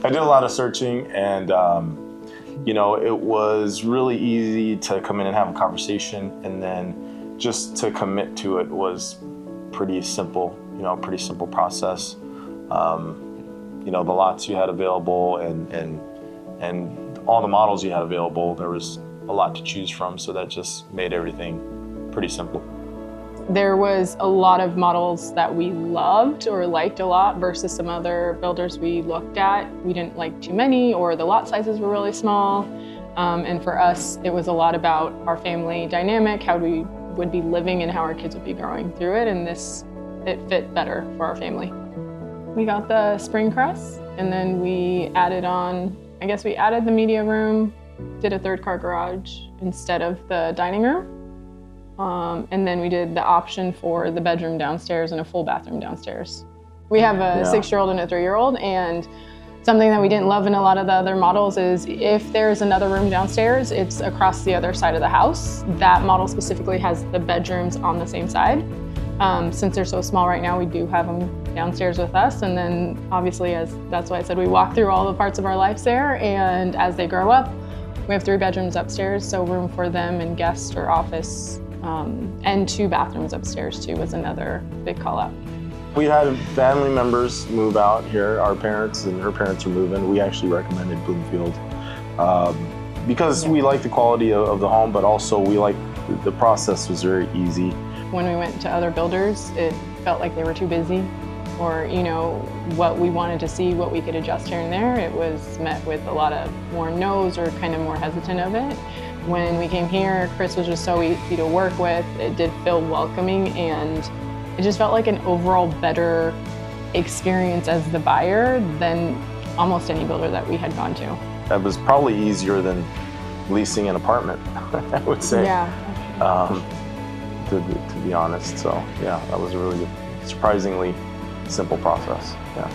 I did a lot of searching, and you know, it was really easy to come in and have a conversation, and then just to commit to it was pretty simple. You know, pretty simple process. You know, the lots you had available and all the models you had available, there was a lot to choose from, so that just made everything pretty simple. There was a lot of models that we loved or liked a lot versus some other builders we looked at. We didn't like too many, or the lot sizes were really small. And for us, it was a lot about our family dynamic, how we would be living and how our kids would be growing through it, and it fit better for our family. We got the Spring Cress, and then we added on, I guess we added the media room, did a 3rd-car garage instead of the dining room. And then we did the option for the bedroom downstairs and a full bathroom downstairs. We have a 6-year-old and a 3-year-old, and something that we didn't love in a lot of the other models is if there's another room downstairs, it's across the other side of the house. That model specifically has the bedrooms on the same side. Since they're so small right now, we do have them downstairs with us, and then obviously, that's why I said we walk through all the parts of our lives there, and as they grow up, we have 3 bedrooms upstairs, so room for them and guest or office. And 2 bathrooms upstairs too was another big call out. We had family members move out here. Our parents and her parents are moving. We actually recommended Bloomfield because we like the quality of the home, but also we like the process was very easy. When we went to other builders, it felt like they were too busy, or you know, what we wanted to see, what we could adjust here and there, it was met with a lot of more no's or kind of more hesitant of it. When we came here, Chris was just so easy to work with. It did feel welcoming, and it just felt like an overall better experience as the buyer than almost any builder that we had gone to. That was probably easier than leasing an apartment, I would say. Yeah. To be honest, so yeah, that was a really good, surprisingly simple process. Yeah.